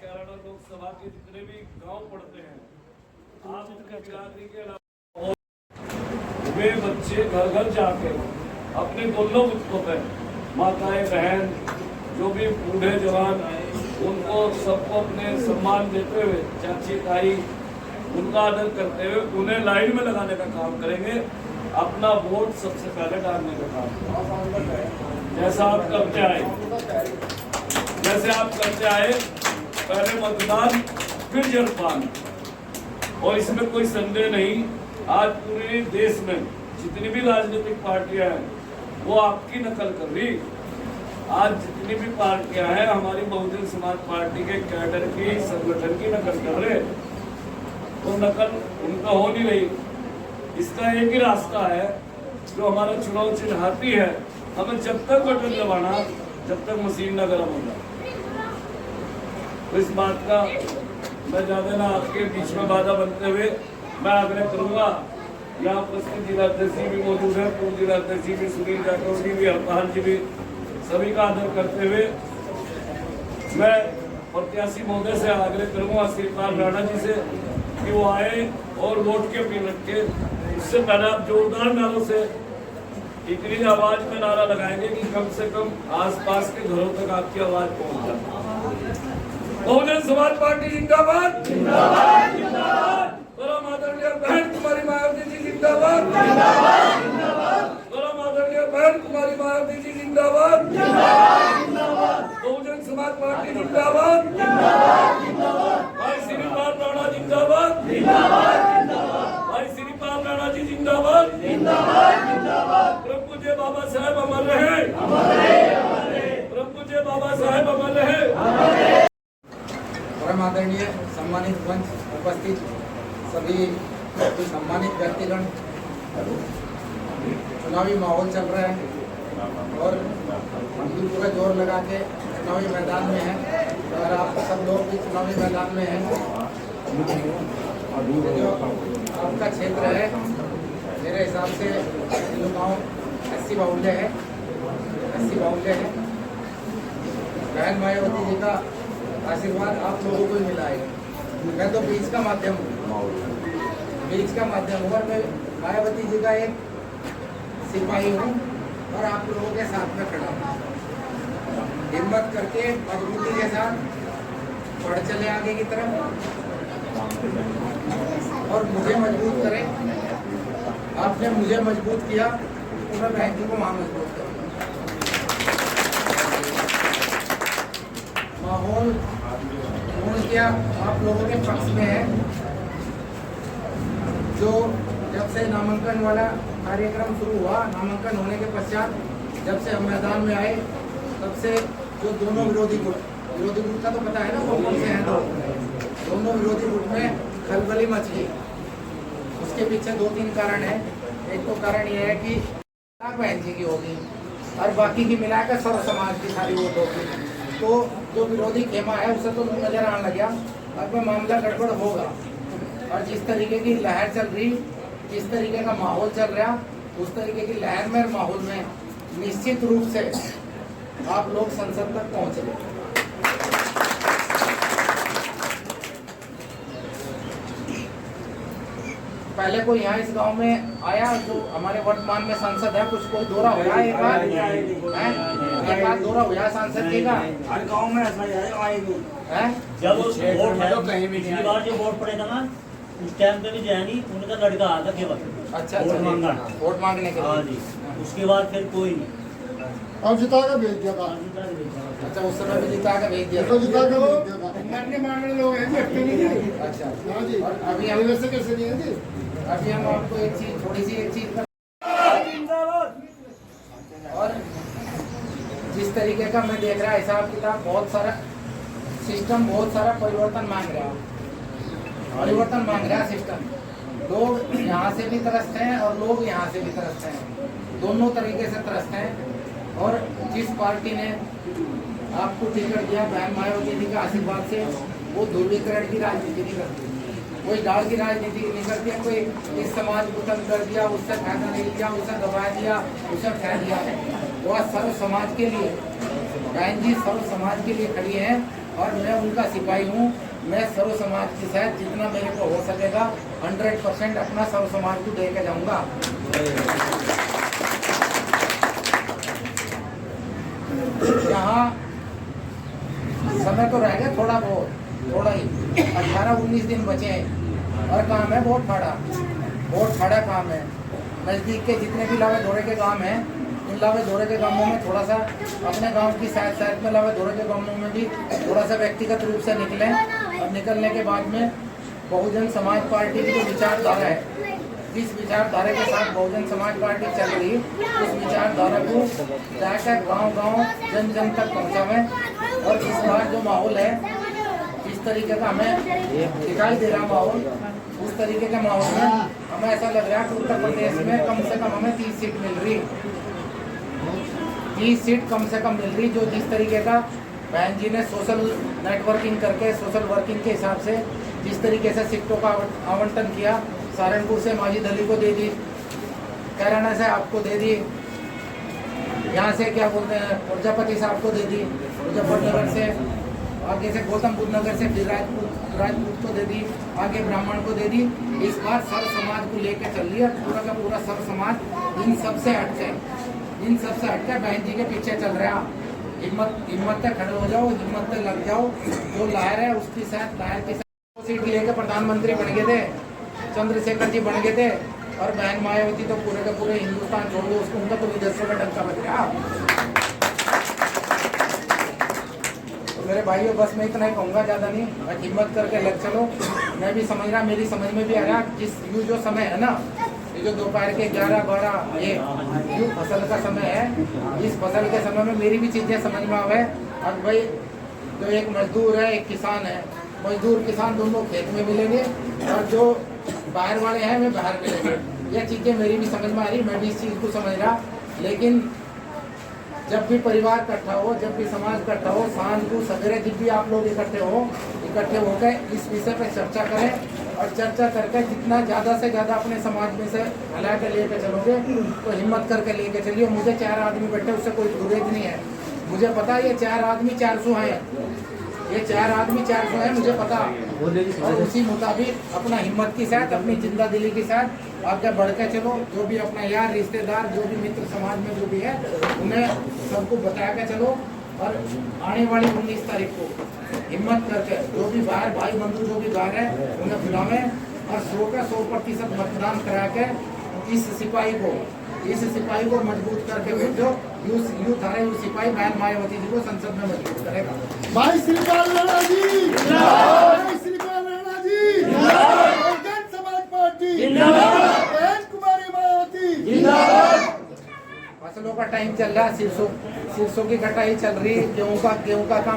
कैराना लोकसभा के जितने भी गांव पड़ते हैं, आप बिरादरी के अलावा वे बच्चे घर घर जाके अपने दोनों बुतों पे माताएं बहन जो भी बूढ़े जवान उनको सबको अपने सम्मान देते हुए चाची ताई उनका आदर करते हुए उन्हें लाइन में लगाने का काम करेंगे। अपना वोट सबसे पहले डालने का काम जैसा आप करते आए पहले मतदान फिर जलपान। और इसमें कोई संदेह नहीं, आज पूरे देश में जितनी भी राजनीतिक पार्टियां हैं वो आपकी नकल कर रही। आज जितनी भी पार्टियां हैं हमारी बहुजन समाज पार्टी के कैडर की संगठन की नकल कर रहे, वो नकल उनका हो नहीं रही। इसका एक ही रास्ता है जो हमारा चुनाव चिन्ह हाथी है, हमें जब तक बटन दबाना जब तक मशीन न गर्म हो जाए। तो इस बात का मैं ज्यादा ना आपके बीच में बाधा बनते हुए मैं आग्रह करूंगा। यहाँ उपस्थित जिलाध्यक्ष भी मौजूद है, पूर्व जिलाध्यक्ष भी सुनील जाटव जी भी, हरपाल जी भी, सभी का आदर करते हुए मैं प्रत्याशी महोदय से आग्रह करूंगा श्रीपाल राणा जी से कि वो आए और वोट की अपील रखे। इससे पहले आप जोरदार नारों से इतनी आवाज में नारा लगाएंगे कि कम से कम आसपास के घरों तक आपकी आवाज पहुंच जाए। बहुजन समाज पार्टी जिंदाबाद, जिंदाबाद, जिंदाबाद। परम आदरणीय बहन कुमारी मायावती जी जिंदाबाद, जिंदाबाद, जिंदाबाद। परम आदरणीय बहन कुमारी मायावती जी जिंदाबाद, जिंदाबाद, जिंदाबाद। बहुजन समाज पार्टी जिंदाबाद, जिंदाबाद, जिंदाबाद। भाई श्रीपाल राणा जिंदाबाद, जिंदाबाद, जिंदाबाद। भाई श्रीपाल राणा जी जिंदाबाद, जिंदाबाद, जिंदाबाद। प्रभु जय बाबा साहेब अमर रहे, अमर रहे, अमर रहे। प्रभु जय बाबा साहेब अमर रहे, अमर रहे। परम आदरणीय सम्मानित मंच उपस्थित सभी सम्मानित व्यक्तिगण, चुनावी माहौल चल रहा है और हम भी पूरा जोर लगा के चुनावी मैदान में हैं और आप सब लोग भी चुनावी मैदान में हैं। जो आपका क्षेत्र है मेरे हिसाब से गाँव 80 बाहुल्य है, 80 बाहुल्य है। बहन मायावती जी का आशीर्वाद आप लोगों को ही मिला है। मैं तो बीच का माध्यम हूँ, बीच का माध्यम हूँ और मैं मायावती जी का एक सिपाही हूँ और आप लोगों के साथ में खड़ा हूँ। हिम्मत करके मजबूती के साथ बढ़ चले आगे की तरफ और मुझे मजबूत करें। आपने मुझे मजबूत किया तो मैं बहन जी को वहाँ मजबूत करूँगा। माहौल क्या आप लोगों के पक्ष में है। जो जब से नामांकन वाला कार्यक्रम शुरू हुआ, नामांकन होने के पश्चात जब से हम मैदान में आए तब से जो दोनों विरोधी गुट का तो पता है ना वो कौन से हैं, दोनों विरोधी गुट में खलबली मच गई। उसके पीछे 2-3 कारण है। एक तो कारण यह है कि बहन जी की होगी और बाकी की मिलाकर सर्व समाज की सारी वोट होगी, तो जो विरोधी खेमा है उसे तो नजर आने लग गया। अब मामला गड़बड़ होगा और जिस तरीके की लहर चल रही, जिस तरीके का माहौल चल रहा, उस तरीके की लहर में माहौल में निश्चित रूप से आप लोग संसद तक पहुंचे। पहले कोई यहाँ इस गांव में आया जो हमारे वर्तमान में सांसद है, कुछ कोई दौरा हुआ एक बार दौरा हुआ सांसद जी का हर गांव में ऐसा आए है। जब वोट है तो कहीं भी नहीं, बार जो वोट पड़ेगा ना उस टाइम पे भी जाएंगी, उनका लड़का आता केवल अच्छा वोट मांगने के। हाँ जी, उसके बाद फिर कोई नहीं। अब जिता के भेज दिया था। अच्छा उस समय भी जिता के भेज दिया था। जिता के मांगने मांगने लोग हैं। अच्छा हाँ जी, अभी हम से कैसे नहीं है। अभी हम आपको एक चीज थोड़ी सी एक चीज और जिस तरीके का मैं देख रहा हिसाब किताब बहुत सारा सिस्टम बहुत सारा परिवर्तन मांग रहा सिस्टम। लोग यहाँ से भी त्रस्त हैं और लोग यहाँ से भी त्रस्त हैं, दोनों तरीके से त्रस्त हैं। और जिस पार्टी ने आपको टिकट दिया बहन मायावती जी के आशीर्वाद से, वो ध्रुवीकरण की राजनीति नहीं करती, कोई डाल की राजनीति नहीं करती है। कोई इस समाज को तंग कर दिया, उससे फायदा नहीं लिया, उसे दबा दिया, उसे फैल दिया। वो सर्व समाज के लिए बहन जी सर्व समाज के लिए खड़ी हैं और मैं उनका सिपाही हूँ। मैं सर्व समाज के साथ जितना मेरे को हो सकेगा 100% अपना सर्व समाज को दे के जाऊँगा। यहाँ समय तो रह गया थोड़ा बहुत, थोड़ा ही 18-19 दिन बचे हैं और काम है बहुत खड़ा काम है। नज़दीक के जितने भी लावे धोरे के काम हैं, इन लावे धोरे के कामों में थोड़ा सा अपने गांव की साथ में लावे धोरे के कामों में भी थोड़ा सा व्यक्तिगत रूप से निकलें। और निकलने के बाद में बहुजन समाज पार्टी की जो विचारधारा है, जिस विचारधारा के साथ बहुजन समाज पार्टी चल रही, उस विचारधारा को जाकर गांव-गांव जन तक पहुंचावें। और इस बार जो माहौल है, जिस तरीके का हमें दिखाई दे रहा माहौल, उस तरीके के माहौल में हमें ऐसा लग रहा है कि उत्तर प्रदेश में कम से कम हमें 30 सीट मिल रही, 30 सीट कम से कम मिल रही। जो जिस तरीके का बहन जी ने सोशल नेटवर्किंग करके, सोशल वर्किंग के हिसाब से जिस तरीके से सीटों का आवंटन किया, सहारनपुर से माजिद अली को दे दी, कैराना से आपको दे दी, यहाँ से क्या बोलते हैं प्रजापति साहब को दे दी, मुजफ्फरनगर से आगे से गौतम बुद्ध नगर से फिर राजपूत को दे दी, आगे ब्राह्मण को दे दी। इस बार सर्व समाज को लेकर चल रही है, पूरा का पूरा सर्व समाज इन सबसे हटके बहन जी के पीछे चल रहा है। हिम्मत से खड़े हो जाओ, हिम्मत से लग जाओ। जो लायर है उसकी साथ लायर के साथ सीट लेकर प्रधानमंत्री बन गए थे, चंद्रशेखर जी बन गए थे। और बहन मायावती तो पूरे का पूरे हिंदुस्तान छोड़ दो, उसको उनका तो विदेशों का डंका बज रहा। तो मेरे भाइयों बस मैं इतना ही कहूँगा, ज़्यादा नहीं। मैं हिम्मत करके लग चलो। मैं भी समझ रहा, मेरी समझ में भी आ रहा जिस जो समय है ना, ये जो दोपहर के 11-12 ये जो फसल का समय है, इस फसल के समय में मेरी भी चीज़ें समझ में आवे। और भाई जो एक मजदूर है, एक किसान है, मजदूर किसान दोनों खेत में मिलेंगे और जो बाहर वाले हैं वे बाहर मिलेंगे। यह चीज़ें मेरी भी समझ में आ रही, मैं भी इस चीज़ को समझ रहा। लेकिन जब भी परिवार इकट्ठा हो, जब भी समाज इकट्ठा हो, शाम को सवेरे जब भी आप लोग इकट्ठे होकर इस विषय पर चर्चा करें। और चर्चा करके जितना ज़्यादा से ज़्यादा अपने समाज में से हला के लेके चलोगे तो हिम्मत करके लेके चलिए। मुझे 4 आदमी बैठे, उससे कोई गुरेज नहीं है। मुझे पता ये 4 आदमी 400 हैं, ये 4 आदमी 400 हैं, मुझे पता। और उसी मुताबिक अपना हिम्मत के साथ, अपनी जिंदा दिली के साथ आगे बढ़ के चलो। जो भी अपना यार रिश्तेदार, जो भी मित्र समाज में जो भी है, उन्हें सबको बता के चलो। और आने वाली 19 तारीख को हिम्मत करके जो भी बाहर भाई बंधु जो भी बाहर है उन्हें बुलावें और 100% मतदान करा के इस सिपाही को मजबूत करके भेजो। यूथ आ रहे सिपाही बहन मायावती जी को संसद में मजबूत करेगा। भाई श्रीपाल राणा जी, भाई श्रीपाल राणा जी, बहुजन समाज पार्टी जिंदाबाद, बहन कुमारी मायावती जिंदाबाद। फसलों का टाइम चल रहा है, सिरसों की कटाई चल रही है, गेहूं का काम